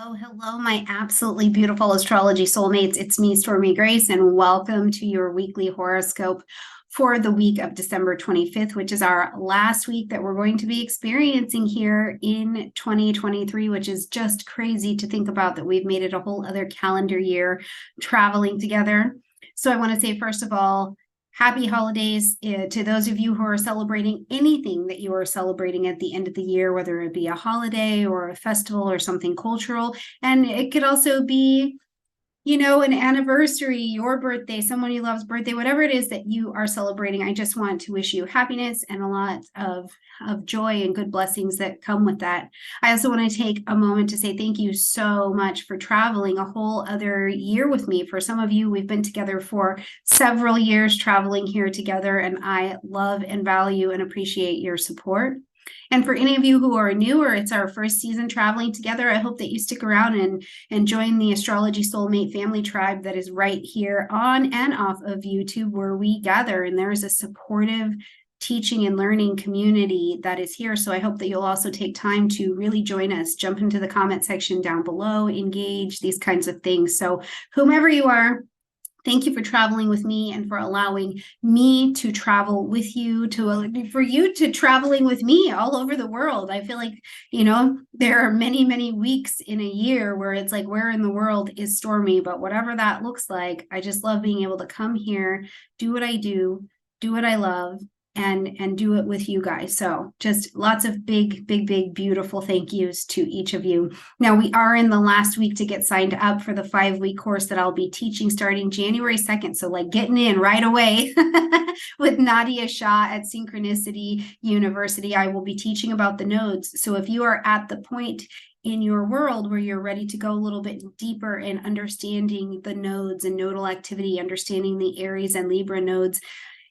Oh, hello, my absolutely beautiful astrology soulmates. It's me, Stormy Grace, and welcome to your weekly horoscope for the week of December 25th, which is our last week that we're going to be experiencing here in 2023, which is just crazy to think about that we've made it a whole other calendar year traveling together. So I want to say, first of all, happy holidays to those of you who are celebrating anything that you are celebrating at the end of the year, whether it be a holiday or a festival or something cultural. And it could also be, an anniversary, your birthday, someone you love's birthday, whatever it is that you are celebrating. I just want to wish you happiness and a lot of joy and good blessings that come with that. I also want to take a moment to say thank you so much for traveling a whole other year with me. For some of you, we've been together for several years traveling here together, and I love and value and appreciate your support. And for any of you who are new or it's our first season traveling together, I hope that you stick around and join the Astrology Soulmate family tribe that is right here on and off of YouTube, where we gather, and there is a supportive teaching and learning community that is here. So I hope that you'll also take time to really join us, jump into the comment section down below, engage, these kinds of things. So whomever you are, thank you for traveling with me and for allowing me to travel with you, for you to traveling with me all over the world. I feel like, there are many, many weeks in a year where it's like, where in the world is Stormy? But whatever that looks like, I just love being able to come here, do what I do what I love, and do it with you guys. So just lots of big, beautiful thank yous to each of you. Now, we are in the last week to get signed up for the 5-week course that I'll be teaching starting January 2nd. So like getting in right away with Nadia Shah at Synchronicity University. I will be teaching about the nodes. So if you are at the point in your world where you're ready to go a little bit deeper in understanding the nodes and nodal activity, understanding the Aries and Libra nodes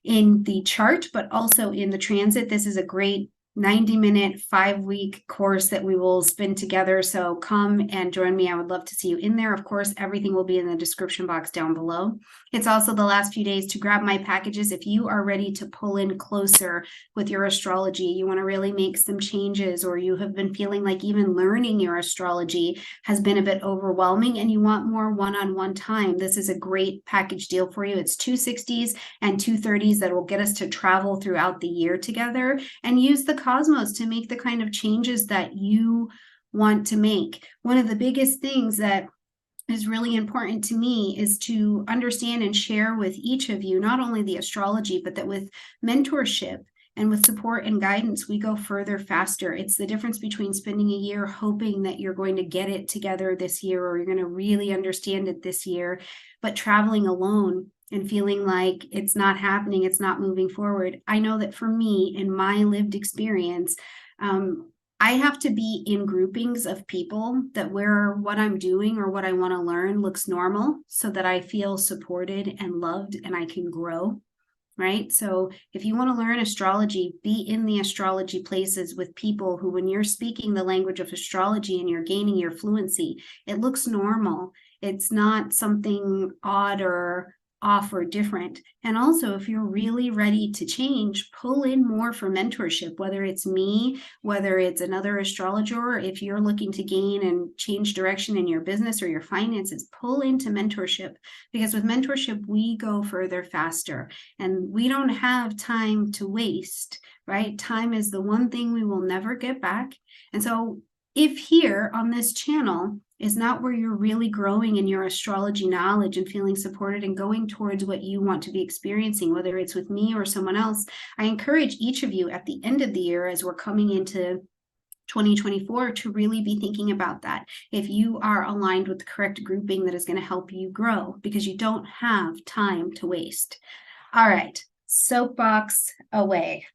in the chart, but also in the transit, this is a great 90-minute, 5-week course that we will spend together. So come and join me. I would love to see you in there. Of course, everything will be in the description box down below. It's also the last few days to grab my packages. If you are ready to pull in closer with your astrology, you want to really make some changes, or you have been feeling like even learning your astrology has been a bit overwhelming and you want more one-on-one time, this is a great package deal for you. It's 260s and 230s that will get us to travel throughout the year together and use the cosmos to make the kind of changes that you want to make. One of the biggest things that is really important to me is to understand and share with each of you, not only the astrology, but that with mentorship and with support and guidance, we go further faster. It's the difference between spending a year hoping that you're going to get it together this year, or you're going to really understand it this year, but traveling alone and feeling like it's not happening, it's not moving forward. I know that for me, in my lived experience, I have to be in groupings of people that where what I'm doing or what I want to learn looks normal, so that I feel supported and loved and I can grow, right? So if you want to learn astrology, be in the astrology places with people who, when you're speaking the language of astrology and you're gaining your fluency, it looks normal. It's not something odd or off or different. And also, if you're really ready to change, pull in more for mentorship, whether it's me, whether it's another astrologer. If you're looking to gain and change direction in your business or your finances, pull into mentorship, because with mentorship, we go further faster and we don't have time to waste, right? Time is the one thing we will never get back. And so if here on this channel is not where you're really growing in your astrology knowledge and feeling supported and going towards what you want to be experiencing, whether it's with me or someone else, I encourage each of you at the end of the year, as we're coming into 2024, to really be thinking about that. If you are aligned with the correct grouping that is going to help you grow, because you don't have time to waste. All right, soapbox away.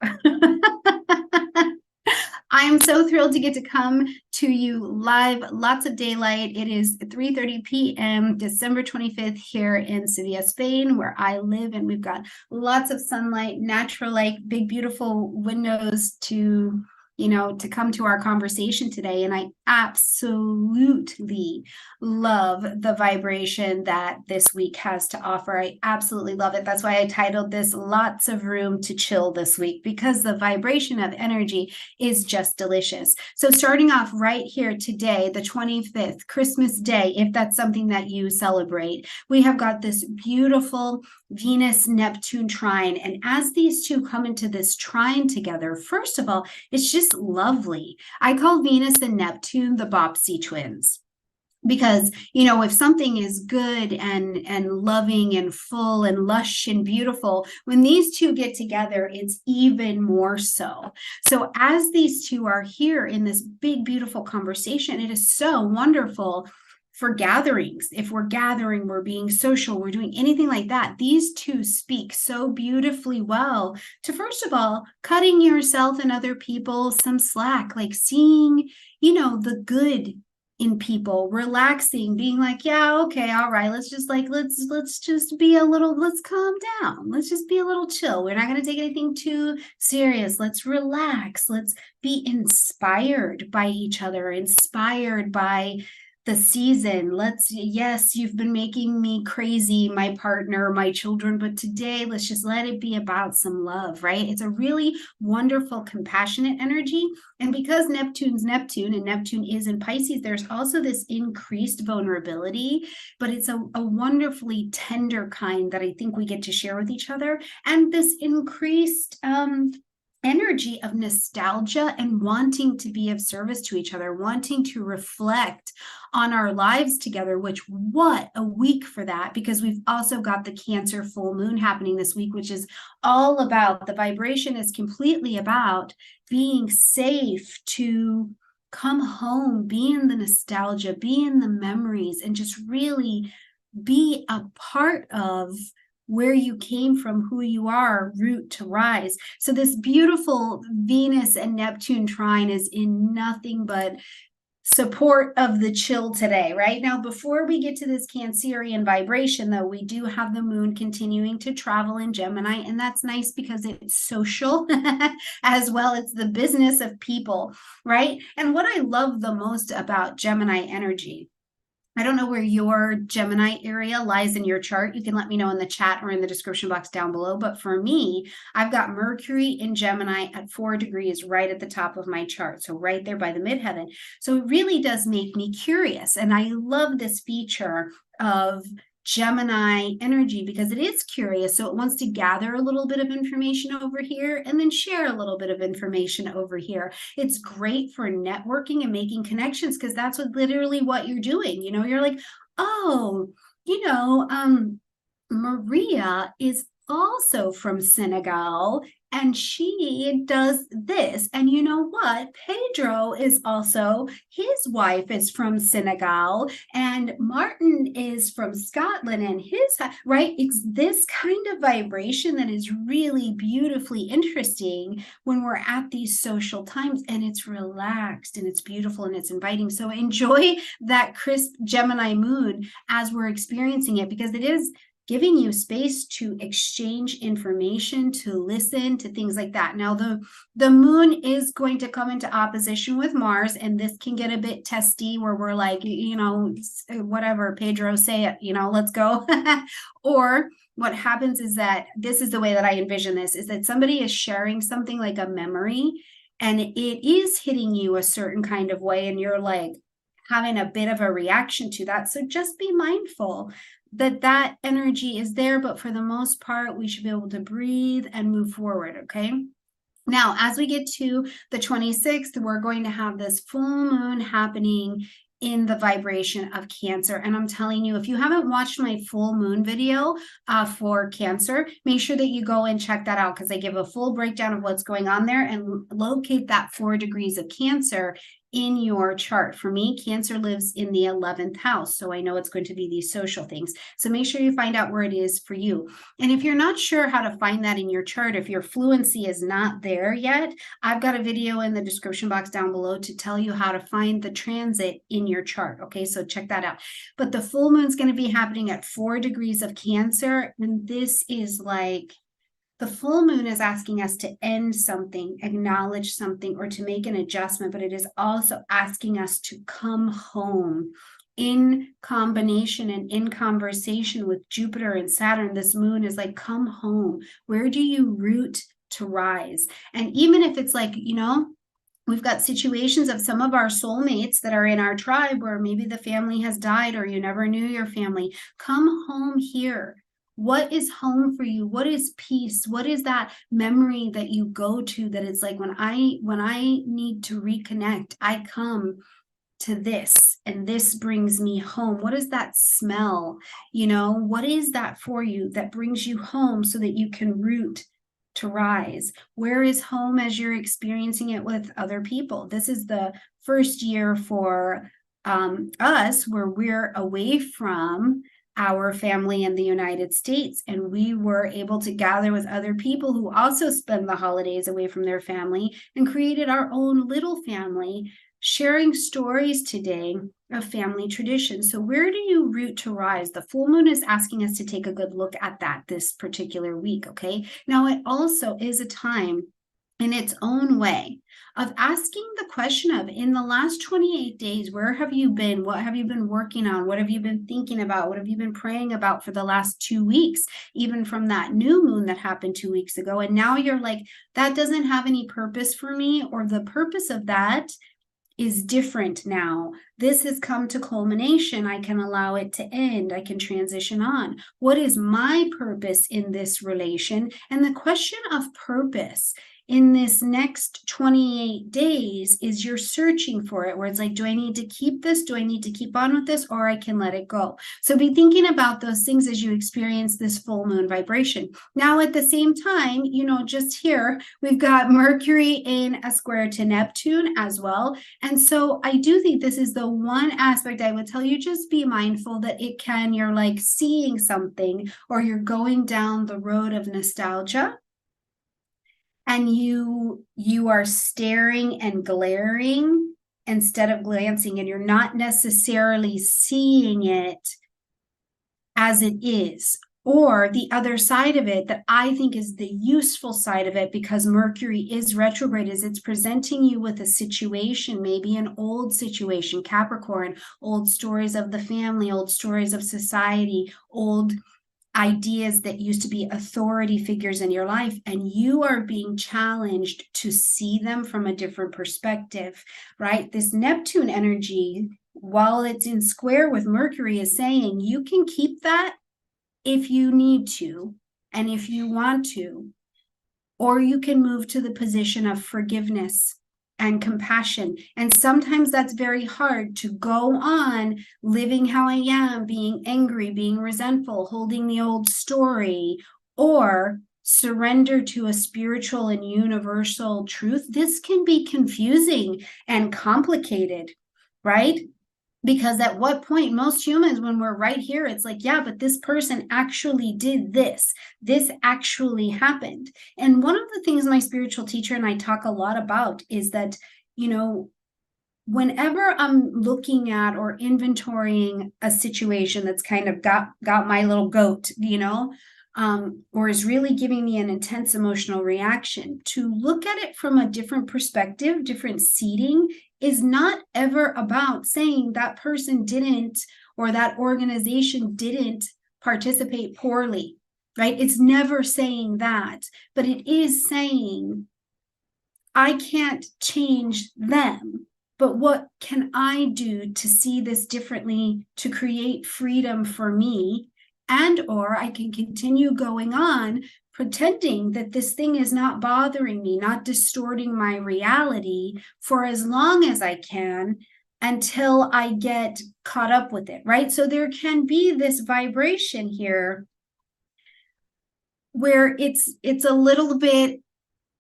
I am so thrilled to get to come to you live, lots of daylight. It is 3:30 p.m. December 25th here in Sevilla, Spain, where I live, and we've got lots of sunlight, natural light, big, beautiful windows to to come to our conversation today. And I absolutely love the vibration that this week has to offer. I absolutely love it. That's why I titled this Lots of Room to Chill this week, because the vibration of energy is just delicious. So starting off right here today, the 25th, Christmas Day, if that's something that you celebrate, we have got this beautiful Venus-Neptune trine. And as these two come into this trine together, first of all, it's just lovely. I call Venus and Neptune the Bobbsey twins. Because, if something is good and loving and full and lush and beautiful, when these two get together, it's even more so. So as these two are here in this big, beautiful conversation, it is so wonderful for gatherings. If we're gathering, we're being social, we're doing anything like that, these two speak so beautifully well to, first of all, cutting yourself and other people some slack, like seeing, the good in people, relaxing, being like, yeah, okay, all right, let's just be a little, let's calm down, let's just be a little chill, we're not going to take anything too serious, let's relax, let's be inspired by each other, inspired by the season. Yes, you've been making me crazy, my partner, my children, but today let's just let it be about some love, right? It's a really wonderful, compassionate energy. And because Neptune's Neptune and Neptune is in Pisces, there's also this increased vulnerability, but it's a wonderfully tender kind that I think we get to share with each other. And this increased energy of nostalgia and wanting to be of service to each other, wanting to reflect on our lives together, which what a week for that, because we've also got the Cancer full moon happening this week, which is all about, the vibration is completely about being safe to come home, be in the nostalgia, be in the memories, and just really be a part of where you came from, who you are, root to rise. So this beautiful Venus and Neptune trine is in nothing but support of the chill today, right? Now, before we get to this Cancerian vibration, though, we do have the moon continuing to travel in Gemini, and that's nice because it's social as well. It's the business of people, right? And what I love the most about Gemini energy, I don't know where your Gemini area lies in your chart. You can let me know in the chat or in the description box down below. But for me, I've got Mercury in Gemini at 4 degrees right at the top of my chart. So right there by the midheaven. So it really does make me curious. And I love this feature of Gemini energy because it is curious. So it wants to gather a little bit of information over here and then share a little bit of information over here. It's great for networking and making connections because that's literally what you're doing. You're like, oh, Maria is also from Senegal and she does this. And you know what? Pedro is also, his wife is from Senegal and Martin is from Scotland and right? It's this kind of vibration that is really beautifully interesting when we're at these social times, and it's relaxed and it's beautiful and it's inviting. So enjoy that crisp Gemini moon as we're experiencing it, because it is giving you space to exchange information, to listen, to things like that. Now, the moon is going to come into opposition with Mars, and this can get a bit testy where we're like, whatever, Pedro, say it, let's go. Or what happens is that, this is the way that I envision this, is that somebody is sharing something like a memory, and it is hitting you a certain kind of way, and you're like having a bit of a reaction to that. So just be mindful that energy is there, but for the most part, we should be able to breathe and move forward, okay? Now, as we get to the 26th, we're going to have this full moon happening in the vibration of Cancer. And I'm telling you, if you haven't watched my full moon video for Cancer, make sure that you go and check that out, because I give a full breakdown of what's going on there and locate that 4 degrees of Cancer in your chart. For me, Cancer lives in the 11th house, so I know it's going to be these social things. So make sure you find out where it is for you. And if you're not sure how to find that in your chart, if your fluency is not there yet, I've got a video in the description box down below to tell you how to find the transit in your chart. Okay, so check that out. But the full moon's going to be happening at 4 degrees of Cancer, and this is like The full moon is asking us to end something, acknowledge something, or to make an adjustment, but it is also asking us to come home. In combination and in conversation with Jupiter and Saturn, this moon is like, come home. Where do you root to rise? And even if it's like, we've got situations of some of our soulmates that are in our tribe where maybe the family has died or you never knew your family. Come home here. What is home for you? What is peace? What is that memory that you go to that it's like when I need to reconnect, I come to this and this brings me home. What is that smell? What is that for you that brings you home so that you can root to rise? Where is home as you're experiencing it with other people? This is the first year for us where we're away from our family in the United States, and we were able to gather with other people who also spend the holidays away from their family and created our own little family, sharing stories today of family traditions. So where do you root to rise? The full moon is asking us to take a good look at that this particular week, okay? Now, it also is a time in its own way of asking the question of, in the last 28 days, where have you been? What have you been working on? What have you been thinking about? What have you been praying about for the last 2 weeks, even from that new moon that happened 2 weeks ago? And now you're like, that doesn't have any purpose for me, or the purpose of that is different now. This has come to culmination. I can allow it to end. I can transition on. What is my purpose in this relation? And the question of purpose in this next 28 days is you're searching for it, where it's like, do I need to keep this? Do I need to keep on with this? Or I can let it go. So be thinking about those things as you experience this full moon vibration. Now, at the same time, just here, we've got Mercury in a square to Neptune as well. And so I do think this is the one aspect I would tell you, just be mindful that you're like seeing something, or you're going down the road of nostalgia, and you are staring and glaring instead of glancing, and you're not necessarily seeing it as it is. Or the other side of it that I think is the useful side of it, because Mercury is retrograde, is it's presenting you with a situation, maybe an old situation, Capricorn, old stories of the family, old stories of society, old ideas that used to be authority figures in your life, and you are being challenged to see them from a different perspective, right? This Neptune energy, while it's in square with Mercury, is saying you can keep that if you need to and if you want to, or you can move to the position of forgiveness and compassion. And sometimes that's very hard, to go on living how I am, being angry, being resentful, holding the old story, or surrender to a spiritual and universal truth. This can be confusing and complicated, right? Because at what point, most humans, when we're right here, it's like, yeah, but this person actually did this. This actually happened. And one of the things my spiritual teacher and I talk a lot about is that, whenever I'm looking at or inventorying a situation that's kind of got my little goat, or is really giving me an intense emotional reaction, to look at it from a different perspective, different seating, is not ever about saying that person didn't, or that organization didn't participate poorly, right? It's never saying that, but it is saying, I can't change them, but what can I do to see this differently, to create freedom for me? And or I can continue going on pretending that this thing is not bothering me, not distorting my reality, for as long as I can, until I get caught up with it, right? So there can be this vibration here where it's a little bit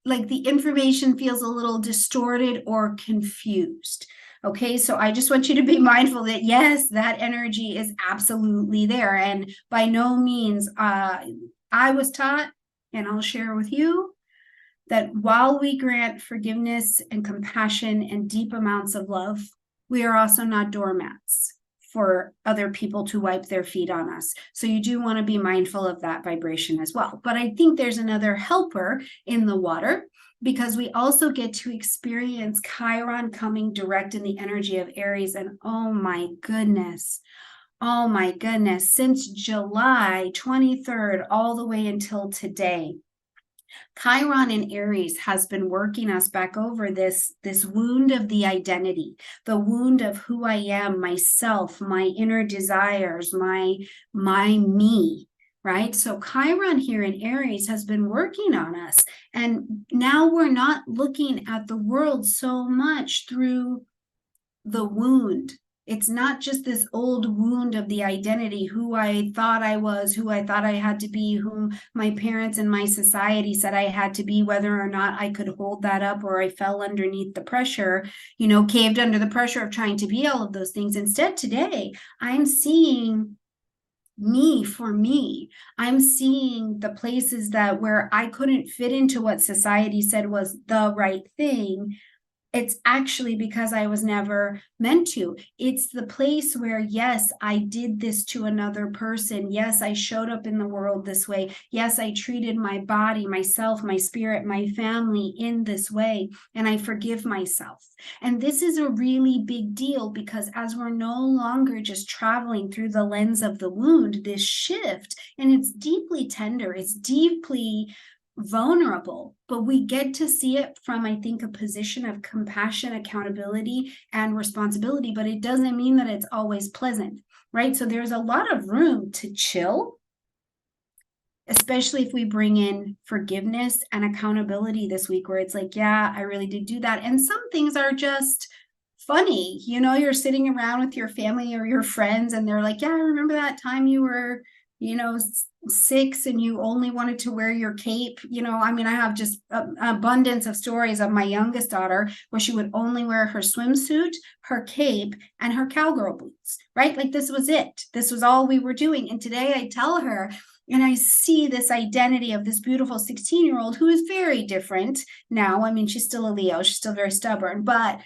like the information feels a little distorted or confused. Okay, so I just want you to be mindful that yes, that energy is absolutely there. And by no means, I was taught, and I'll share with you, that while we grant forgiveness and compassion and deep amounts of love, we are also not doormats. for other people to wipe their feet on us. So you do want to be mindful of that vibration as well. But I think there's another helper in the water, because we also get to experience Chiron coming direct in the energy of Aries. And oh my goodness, since July 23rd all the way until today, Chiron in Aries has been working us back over this wound of the identity, the wound of who I am, myself, my inner desires, my me, right? So Chiron here in Aries has been working on us. And now we're not looking at the world so much through the wound. It's not just this old wound of the identity, who I thought I was, who I thought I had to be, whom my parents and my society said I had to be, whether or not I could hold that up or I fell underneath the pressure, caved under the pressure of trying to be all of those things. Instead, today, I'm seeing me for me. I'm seeing the places where I couldn't fit into what society said was the right thing. It's actually because I was never meant to. It's the place where, yes, I did this to another person. Yes, I showed up in the world this way. Yes, I treated my body, myself, my spirit, my family in this way, and I forgive myself. And this is a really big deal, because as we're no longer just traveling through the lens of the wound, this shift, and it's deeply tender, it's deeply vulnerable, but we get to see it from, I think, a position of compassion, accountability, and responsibility. But it doesn't mean that it's always pleasant, right? So there's a lot of room to chill, especially if we bring in forgiveness and accountability this week, where it's like, yeah, I really did do that. And some things are just funny. You're sitting around with your family or your friends, and they're like, yeah, I remember that time you were, 6 and you only wanted to wear your cape. I have just an abundance of stories of my youngest daughter where she would only wear her swimsuit, her cape, and her cowgirl boots, right? Like, this was it. This was all we were doing. And today I tell her, and I see this identity of this beautiful 16-year-old who is very different now. She's still a Leo. She's still very stubborn, but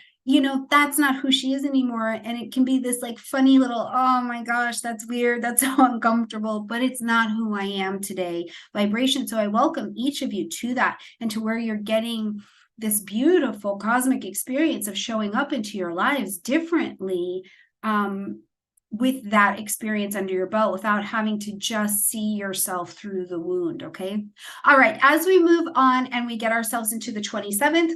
that's not who she is anymore. And it can be this like funny little, oh my gosh, that's weird, that's so uncomfortable, but it's not who I am today vibration. So I welcome each of you to that, and to where you're getting this beautiful cosmic experience of showing up into your lives differently, with that experience under your belt, without having to just see yourself through the wound. Okay. All right. As we move on and we get ourselves into the 27th,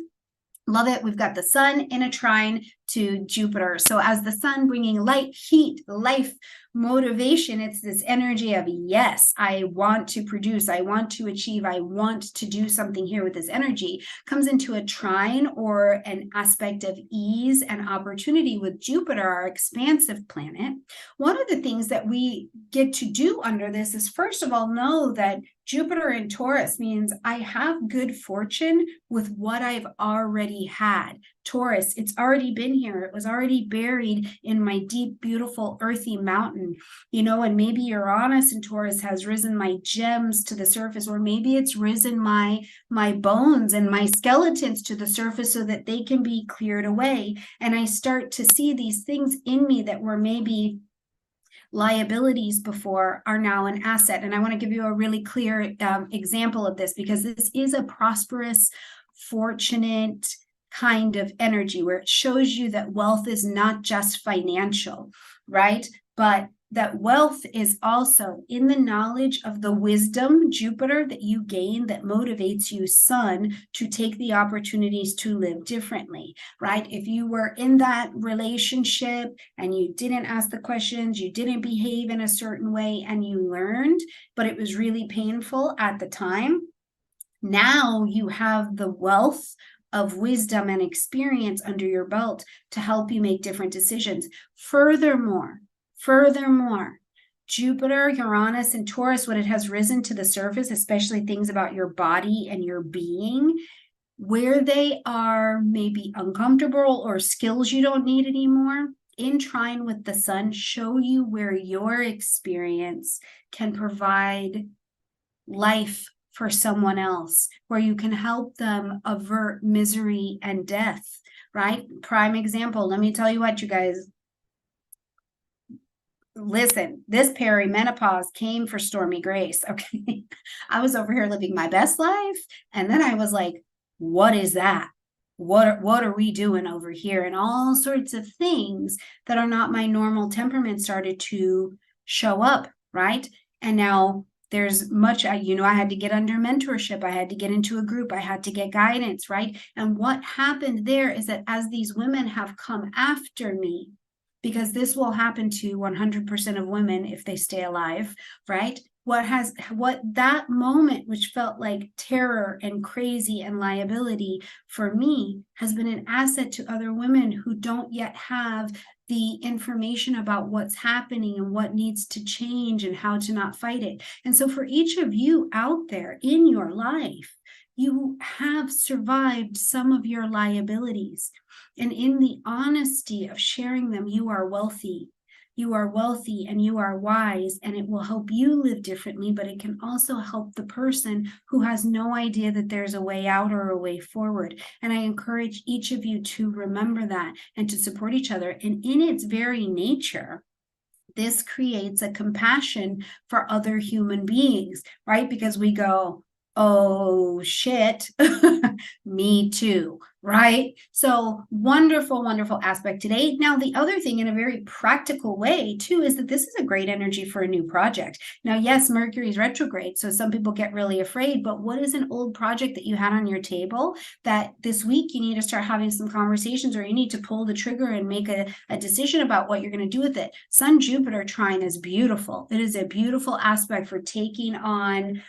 love it. We've got the sun in a trine to Jupiter. So as the sun bringing light, heat, life, motivation, it's this energy of, yes, I want to produce, I want to achieve, I want to do something here with this energy, comes into a trine, or an aspect of ease and opportunity with Jupiter, our expansive planet. One of the things that we get to do under this is, first of all, know that Jupiter in Taurus means I have good fortune with what I've already had. Taurus, it's already been here. It was already buried in my deep, beautiful, earthy mountain, and maybe Uranus in Taurus has risen my gems to the surface, or maybe it's risen my bones and my skeletons to the surface so that they can be cleared away. And I start to see these things in me that were maybe liabilities before are now an asset. And I want to give you a really clear example of this, because this is a prosperous, fortunate kind of energy where it shows you that wealth is not just financial, right? But that wealth is also in the knowledge of the wisdom, Jupiter, that you gain, that motivates you, Sun, to take the opportunities to live differently, right? If you were in that relationship and you didn't ask the questions, you didn't behave in a certain way, and you learned, but it was really painful at the time, now you have the wealth of wisdom and experience under your belt to help you make different decisions. Furthermore, Jupiter, Uranus, and Taurus, when it has risen to the surface, especially things about your body and your being, where they are maybe uncomfortable or skills you don't need anymore, in trine with the sun, show you where your experience can provide life for someone else, where you can help them avert misery and death, right? Prime example. Let me tell you what, you guys, listen, this perimenopause came for Stormy Grace. Okay. I was over here living my best life. And then I was like, what is that? What are we doing over here? And all sorts of things that are not my normal temperament started to show up, right? And now there's much, I had to get under mentorship. I had to get into a group. I had to get guidance, right? And what happened there is that as these women have come after me, because this will happen to 100% of women if they stay alive, right? What that moment, which felt like terror and crazy and liability for me, has been an asset to other women who don't yet have the information about what's happening and what needs to change and how to not fight it. And so for each of you out there in your life, you have survived some of your liabilities. And in the honesty of sharing them, you are wealthy. You are wealthy and you are wise, and it will help you live differently, but it can also help the person who has no idea that there's a way out or a way forward. And I encourage each of you to remember that and to support each other. And in its very nature, this creates a compassion for other human beings, right? Because we go, oh shit, me too, right? So wonderful, wonderful aspect today. Now, the other thing in a very practical way too is that this is a great energy for a new project. Now, yes, Mercury is retrograde, so some people get really afraid, but what is an old project that you had on your table that this week you need to start having some conversations, or you need to pull the trigger and make a decision about what you're going to do with it? Sun Jupiter trine is beautiful. It is a beautiful aspect for taking on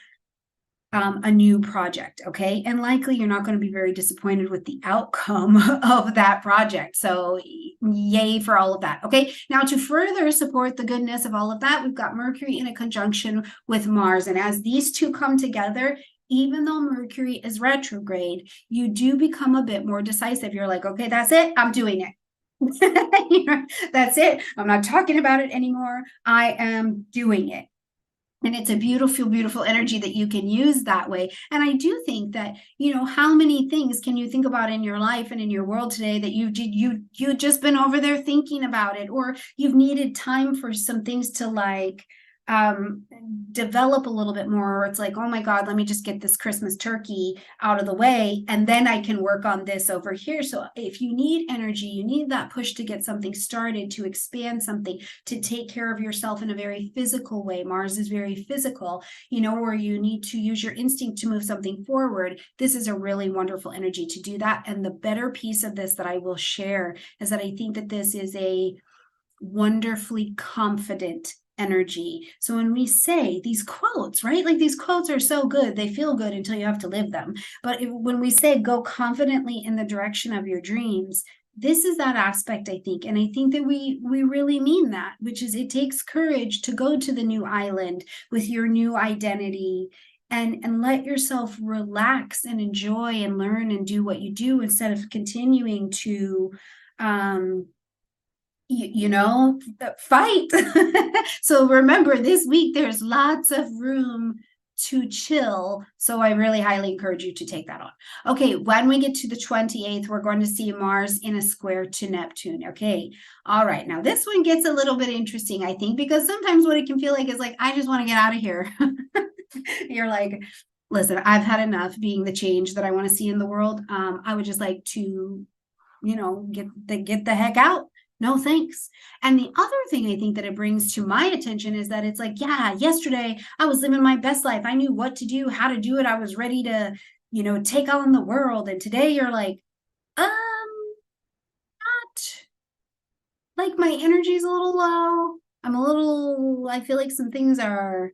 a new project, okay? And likely you're not going to be very disappointed with the outcome of that project. So yay for all of that, okay? Now, to further support the goodness of all of that, we've got Mercury in a conjunction with Mars. And as these two come together, even though Mercury is retrograde, you do become a bit more decisive. You're like, okay, that's it. I'm doing it. That's it. I'm not talking about it anymore. I am doing it. And it's a beautiful, beautiful energy that you can use that way. And I do think that, how many things can you think about in your life and in your world today that you've just been over there thinking about it, or you've needed time for some things to develop a little bit more. It's like, oh my God, let me just get this Christmas turkey out of the way, and then I can work on this over here. So if you need energy, you need that push to get something started, to expand something, to take care of yourself in a very physical way. Mars is very physical, where you need to use your instinct to move something forward. This is a really wonderful energy to do that. And the better piece of this that I will share is that I think that this is a wonderfully confident energy. So when we say these quotes, right? Like, these quotes are so good, they feel good until you have to live them. But when we say go confidently in the direction of your dreams, this is that aspect, I think. And I think that we really mean that, which is, it takes courage to go to the new island with your new identity and let yourself relax and enjoy and learn and do what you do, instead of continuing to fight. So remember, this week there's lots of room to chill. So I really highly encourage you to take that on. Okay, when we get to the 28th, we're going to see Mars in a square to Neptune. Okay, all right. Now this one gets a little bit interesting, I think, because sometimes what it can feel like is like, I just want to get out of here. You're like, listen, I've had enough being the change that I want to see in the world. I would just like to, get the heck out. No, thanks. And the other thing I think that it brings to my attention is that it's like, yeah, yesterday I was living my best life. I knew what to do, how to do it. I was ready to, take on the world. And today you're like, not, like, my energy is a little low. I feel like some things are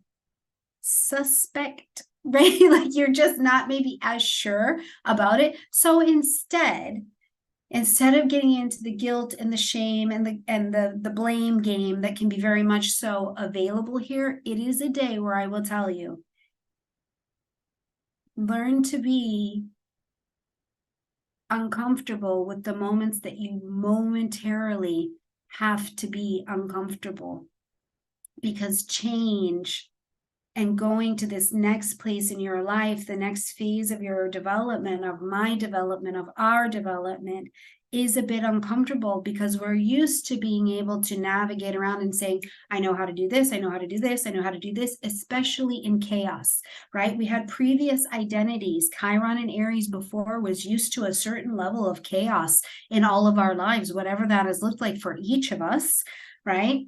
suspect, right? Like, you're just not maybe as sure about it. So instead of getting into the guilt and the shame and the blame game that can be very much so available here, it is a day where I will tell you, learn to be uncomfortable with the moments that you momentarily have to be uncomfortable, because change and going to this next place in your life, the next phase of your development, of my development, of our development, is a bit uncomfortable because we're used to being able to navigate around and saying, I know how to do this, I know how to do this, I know how to do this, especially in chaos, right? We had previous identities. Chiron and Aries before was used to a certain level of chaos in all of our lives, whatever that has looked like for each of us, right?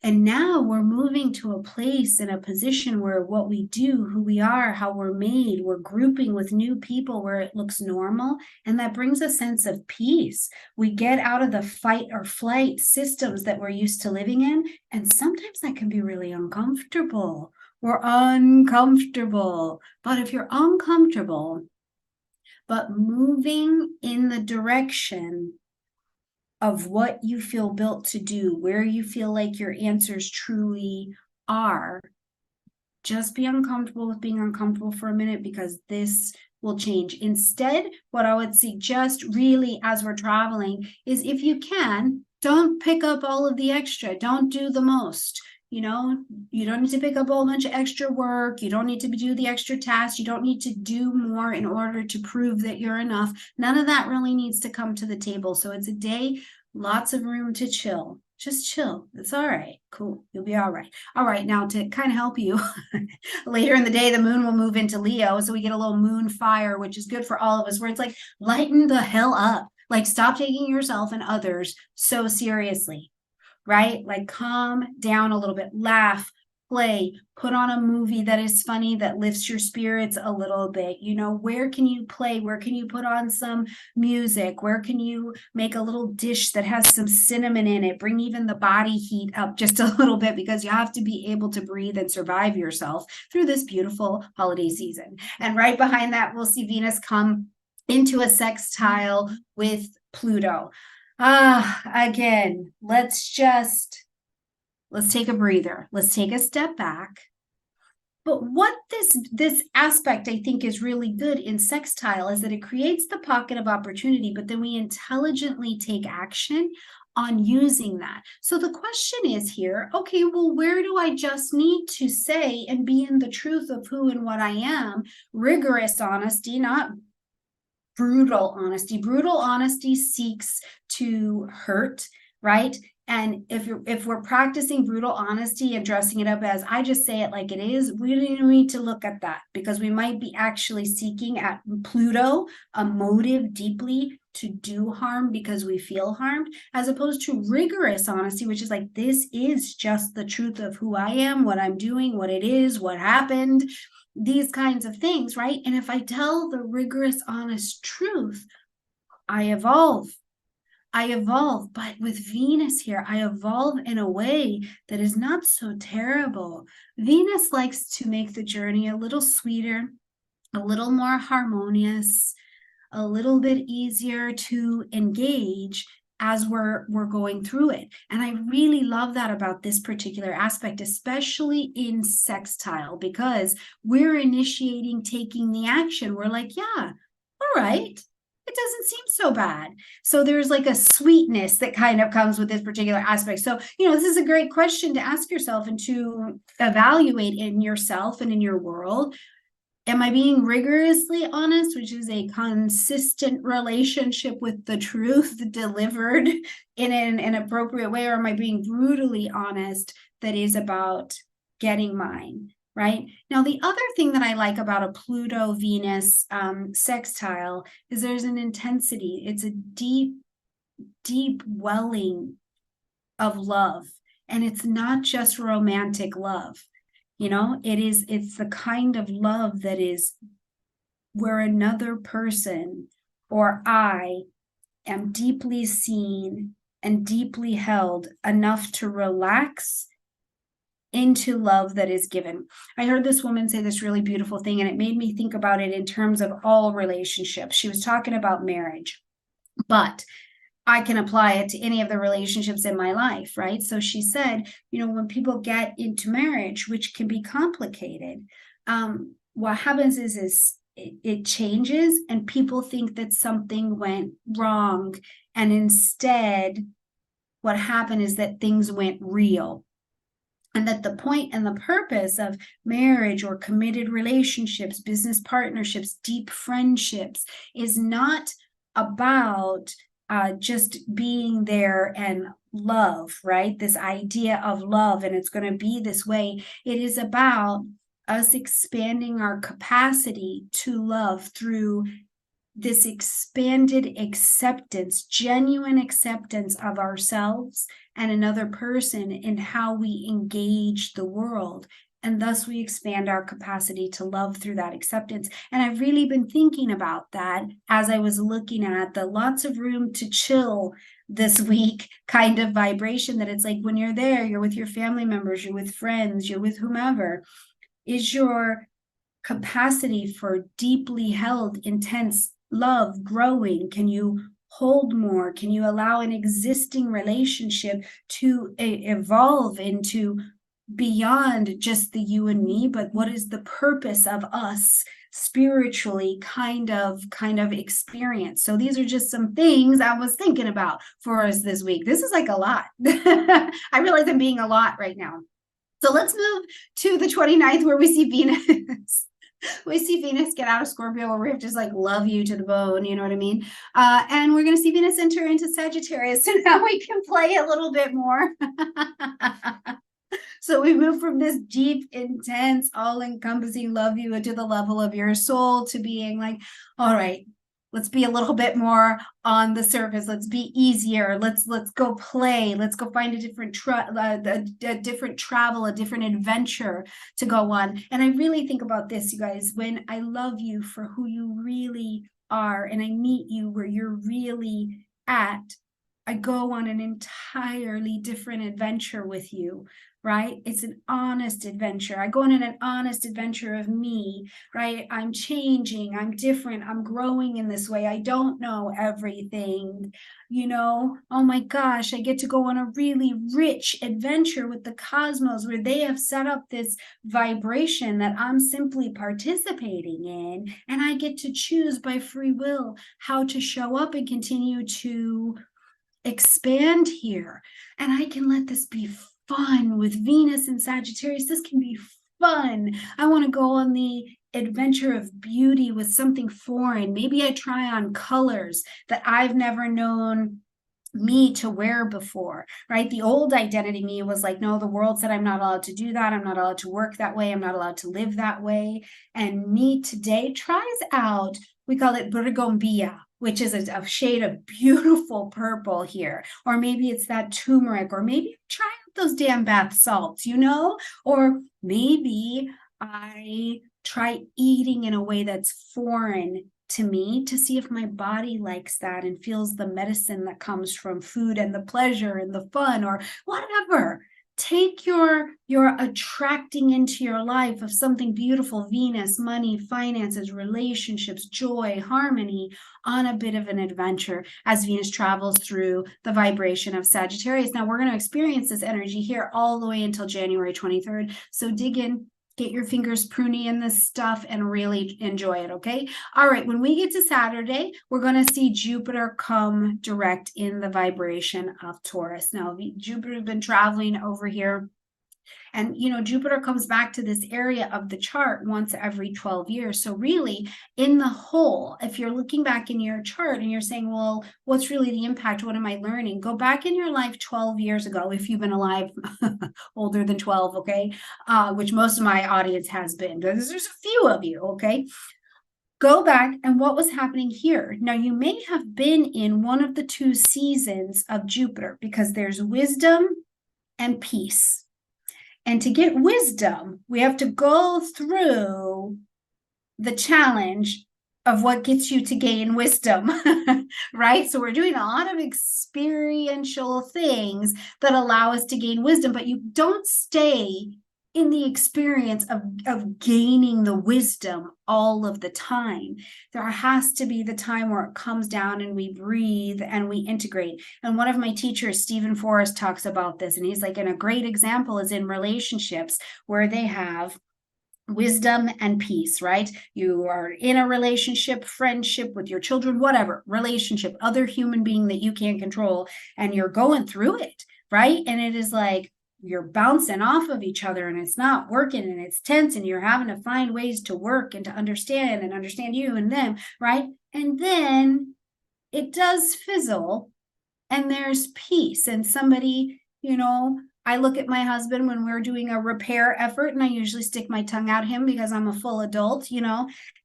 And now we're moving to a place and a position where what we do, who we are, how we're made, we're grouping with new people where it looks normal. And that brings a sense of peace. We get out of the fight or flight systems that we're used to living in. And sometimes that can be really uncomfortable. We're uncomfortable. But if you're uncomfortable, but moving in the direction of what you feel built to do, where you feel like your answers truly are, just be uncomfortable with being uncomfortable for a minute, because this will change. Instead, what I would suggest really as we're traveling is, if you can, don't pick up all of the extra. Don't do the most. You don't need to pick up a whole bunch of extra work. You don't need to do the extra tasks. You don't need to do more in order to prove that you're enough. None of that really needs to come to the table. So it's a day, lots of room to chill. Just chill. It's all right. Cool. You'll be all right. All right. Now, to kind of help you, later in the day, the moon will move into Leo. So we get a little moon fire, which is good for all of us, where it's like, lighten the hell up. Like, stop taking yourself and others so seriously. Right? Like, calm down a little bit, laugh, play, put on a movie that is funny, that lifts your spirits a little bit. Where can you play? Where can you put on some music? Where can you make a little dish that has some cinnamon in it? Bring even the body heat up just a little bit, because you have to be able to breathe and survive yourself through this beautiful holiday season. And right behind that, we'll see Venus come into a sextile with Pluto. Again, let's take a breather. Let's take a step back. But what this aspect I think is really good in sextile is that it creates the pocket of opportunity, but then we intelligently take action on using that. So the question is here, okay, well, where do I just need to say and be in the truth of who and what I am? Rigorous honesty, not brutal honesty. Brutal honesty seeks to hurt, right? And if we're practicing brutal honesty and dressing it up as, I just say it like it is, we need to look at that, because we might be actually seeking at Pluto a motive deeply to do harm because we feel harmed, as opposed to rigorous honesty, which is like, this is just the truth of who I am, what I'm doing, what it is, what happened, these kinds of things, right? And if I tell the rigorous, honest truth, I evolve. But with Venus here, I evolve in a way that is not so terrible. Venus likes to make the journey a little sweeter, a little more harmonious, a little bit easier to engage as we're going through it. And I really love that about this particular aspect, especially in sextile, because we're initiating, taking the action. We're like, yeah, all right, it doesn't seem so bad. So there's like a sweetness that kind of comes with this particular aspect. So, this is a great question to ask yourself and to evaluate in yourself and in your world. Am I being rigorously honest, which is a consistent relationship with the truth delivered in an appropriate way, or am I being brutally honest that is about getting mine, right? Now, the other thing that I like about a Pluto-Venus sextile is there's an intensity. It's a deep, deep welling of love. And it's not just romantic love. It's the kind of love that is where another person or I am deeply seen and deeply held enough to relax into love that is given. I heard this woman say this really beautiful thing, and it made me think about it in terms of all relationships. She was talking about marriage, but I can apply it to any of the relationships in my life, right? So she said, when people get into marriage, which can be complicated, what happens is it changes and people think that something went wrong. And instead, what happened is that things went real. And that the point and the purpose of marriage or committed relationships, business partnerships, deep friendships is not about just being there and love, right? This idea of love, and it's going to be this way. It is about us expanding our capacity to love through this expanded acceptance, genuine acceptance of ourselves and another person in how we engage the world. And thus we expand our capacity to love through that acceptance. And I've really been thinking about that as I was looking at the lots of room to chill this week kind of vibration, that it's like when you're there, you're with your family members, you're with friends, you're with whomever. Is your capacity for deeply held, intense love growing? Can you hold more? Can you allow an existing relationship to evolve into beyond just the you and me, but what is the purpose of us spiritually kind of experience? So these are just some things I was thinking about for us this week. This is like a lot. I realize I'm being a lot right now. So let's move to the 29th, where we see Venus. We see Venus get out of Scorpio, where we have to just like love you to the bone, you know what I mean? And we're going to see Venus enter into Sagittarius. So now we can play a little bit more. So we move from this deep, intense, all-encompassing love you to the level of your soul to being like, all right, let's be a little bit more on the surface. Let's be easier. Let's go play. Let's go find a different different travel, a different adventure to go on. And I really think about this, you guys, when I love you for who you really are, and I meet you where you're really at, I go on an entirely different adventure with you, right? It's an honest adventure. I go on an honest adventure of me, right? I'm changing, I'm different, I'm growing in this way. I don't know everything, you know? Oh my gosh, I get to go on a really rich adventure with the cosmos, where they have set up this vibration that I'm simply participating in, and I get to choose by free will how to show up and continue to expand here. And I can let this be fun with Venus and Sagittarius. This can be fun. I want to go on the adventure of beauty with something foreign. Maybe I try on colors that I've never known me to wear before, right? The old identity me was like, no, the world said I'm not allowed to do that. I'm not allowed to work that way. I'm not allowed to live that way. And me today tries out, we call it Burgundia, which is a shade of beautiful purple here. Or maybe it's that turmeric, or maybe try out those damn bath salts, you know? Or maybe I try eating in a way that's foreign to me, to see if my body likes that and feels the medicine that comes from food and the pleasure and the fun, or whatever. Take your attracting into your life of something beautiful, Venus, money, finances, relationships, joy, harmony, on a bit of an adventure as Venus travels through the vibration of Sagittarius. Now we're going to experience this energy here all the way until January 23rd. So dig in, get your fingers pruny in this stuff, and really enjoy it, okay? All right, when we get to Saturday, we're going to see Jupiter come direct in the vibration of Taurus. Now, Jupiter has been traveling over here, and, you know, Jupiter comes back to this area of the chart once every 12 years. So really, in the whole, if you're looking back in your chart and you're saying, well, what's really the impact? What am I learning? Go back in your life 12 years ago, if you've been alive older than 12, okay? Which most of my audience has been. There's a few of you, okay? Go back and what was happening here. Now, you may have been in one of the two seasons of Jupiter, because there's wisdom and peace. And to get wisdom, we have to go through the challenge of what gets you to gain wisdom, right? So we're doing a lot of experiential things that allow us to gain wisdom, but you don't stay in the experience of gaining the wisdom all of the time. There has to be the time where it comes down and we breathe and we integrate. And one of my teachers, Stephen Forrest, talks about this. And he's like, and a great example is in relationships where they have wisdom and peace, right? You are in a relationship, friendship with your children, whatever, relationship, other human being that you can't control, and you're going through it, right? And it is like, you're bouncing off of each other and it's not working and it's tense and you're having to find ways to work and to understand you and them, right? And then it does fizzle and there's peace. And somebody, I look at my husband when we're doing a repair effort, and I usually stick my tongue at him because I'm a full adult,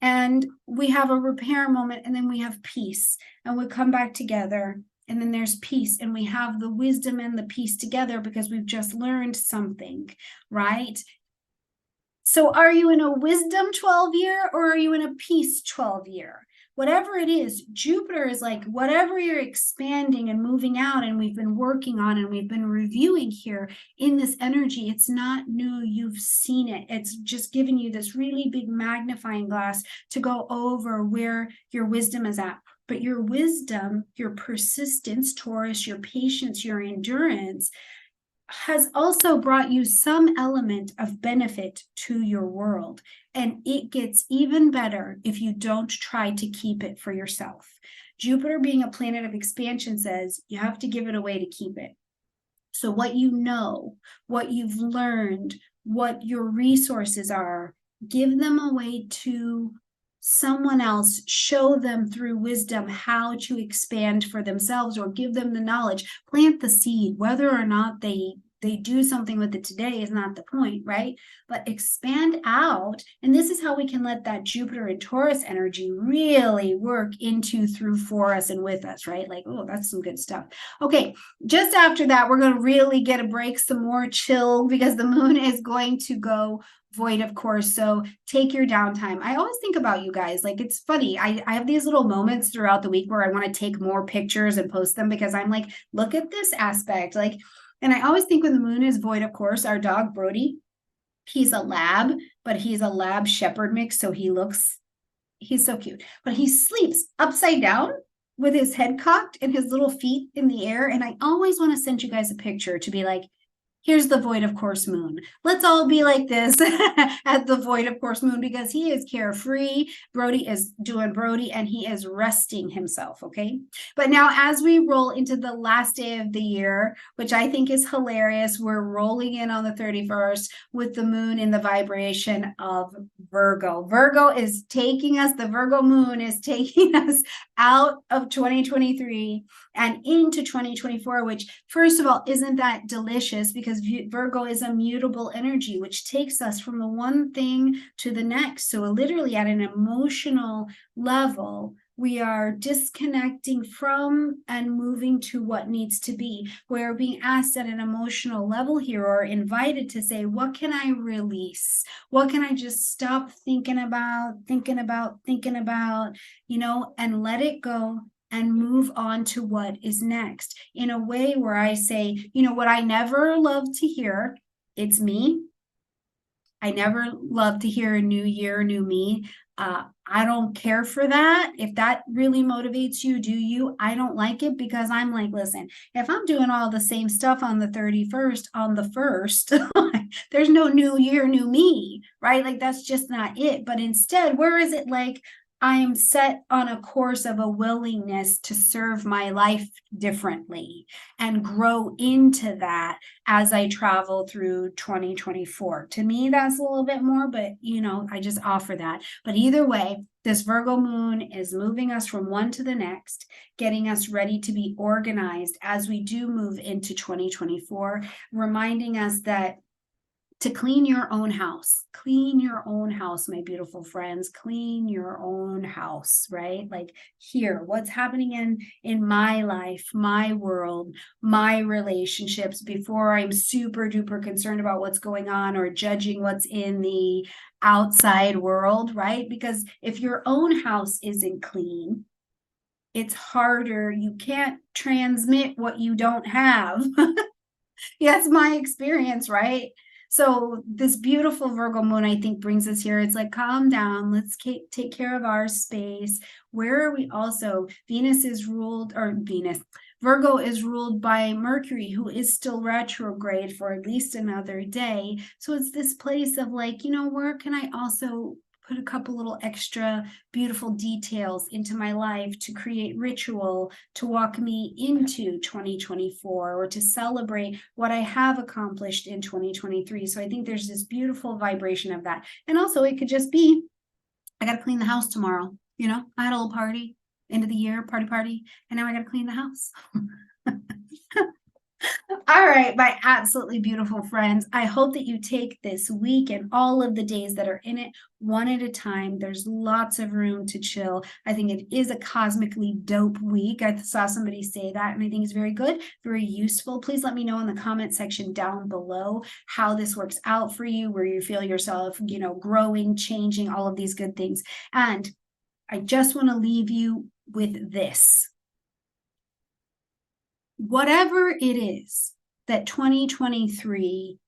and we have a repair moment and then we have peace and we come back together. And then there's peace, and we have the wisdom and the peace together because we've just learned something, right? So are you in a wisdom 12 year or are you in a peace 12 year? Whatever it is, Jupiter is like whatever you're expanding and moving out, and we've been working on and we've been reviewing here in this energy. It's not new. You've seen it. It's just giving you this really big magnifying glass to go over where your wisdom is at. But your wisdom, your persistence, Taurus, your patience, your endurance has also brought you some element of benefit to your world. And it gets even better if you don't try to keep it for yourself. Jupiter, being a planet of expansion, says you have to give it away to keep it. So what you know, what you've learned, what your resources are, give them away to someone else. Show them through wisdom how to expand for themselves, or give them the knowledge. Plant the seed. Whether or not they do something with it today is not the point, right? But expand out. And this is how we can let that Jupiter and Taurus energy really work into, through, for us, and with us, right? Like, oh, that's some good stuff. Okay, just after that, we're going to really get a break, some more chill, because the moon is going to go void, of course. So take your downtime. I always think about you guys. Like, it's funny. I have these little moments throughout the week where I want to take more pictures and post them, because I'm like, look at this aspect. Like, and I always think when the moon is void, of course, our dog Brody, he's a lab, but he's a lab shepherd mix. So he's so cute, but he sleeps upside down with his head cocked and his little feet in the air. And I always want to send you guys a picture to be like, here's the void of course moon. Let's all be like this at the void of course moon, because he is carefree. Brody is doing Brody, and he is resting himself. Okay. But now, as we roll into the last day of the year, which I think is hilarious, we're rolling in on the 31st with the moon in the vibration of Virgo. The Virgo moon is taking us out of 2023 and into 2024, which, first of all, isn't that delicious? Because Virgo is a mutable energy, which takes us from the one thing to the next. So literally at an emotional level, we are disconnecting from and moving to what needs to be. We're being asked at an emotional level here, or invited to say, what can I release? What can I just stop thinking about, and let it go and move on to what is next, in a way where I say, what I never love to hear, it's me. I never love to hear a new year, new me. I don't care for that. If that really motivates you, do you? I don't like it, because I'm like, listen, if I'm doing all the same stuff on the 31st, on the 1st, there's no new year, new me, right? Like, that's just not it. But instead, where is it like, I am set on a course of a willingness to serve my life differently and grow into that as I travel through 2024. To me, that's a little bit more, but I just offer that. But either way, this Virgo moon is moving us from one to the next, getting us ready to be organized as we do move into 2024, reminding us that to clean your own house, my beautiful friends, clean your own house, right? Like, here, what's happening in my life, my world, my relationships, before I'm super duper concerned about what's going on or judging what's in the outside world, right? Because if your own house isn't clean, it's harder. You can't transmit what you don't have. That's my experience, right? So this beautiful Virgo moon, I think, brings us here. It's like, calm down. Let's take care of our space. Where are we also? Virgo is ruled by Mercury, who is still retrograde for at least another day. So it's this place of like, where can I also put a couple little extra beautiful details into my life to create ritual to walk me into 2024 or to celebrate what I have accomplished in 2023. So I think there's this beautiful vibration of that. And also it could just be, I got to clean the house tomorrow. You know, I had a little party, end of the year, party, and now I got to clean the house. All right, my absolutely beautiful friends. I hope that you take this week and all of the days that are in it one at a time. There's lots of room to chill. I think it is a cosmically dope week. I saw somebody say that, and I think it's very good, very useful. Please let me know in the comment section down below how this works out for you, where you feel yourself, growing, changing, all of these good things. And I just want to leave you with this. Whatever it is that 2023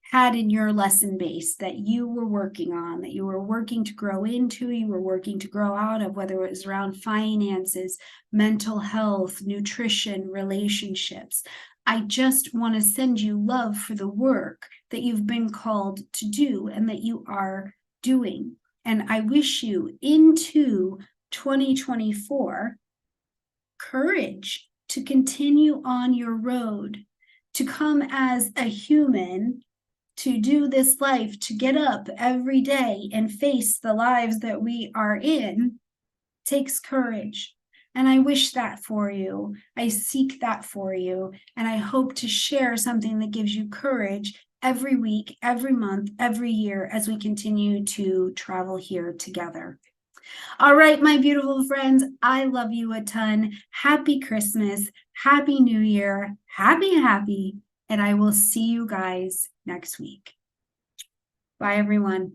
had in your lesson base that you were working on, that you were working to grow into, you were working to grow out of, whether it was around finances, mental health, nutrition, relationships. I just want to send you love for the work that you've been called to do and that you are doing. And I wish you into 2024 courage to continue on your road, to come as a human, to do this life, to get up every day and face the lives that we are in, takes courage. And I wish that for you. I seek that for you. And I hope to share something that gives you courage every week, every month, every year as we continue to travel here together. All right, my beautiful friends, I love you a ton. Happy Christmas, Happy New Year, happy, and I will see you guys next week. Bye, everyone.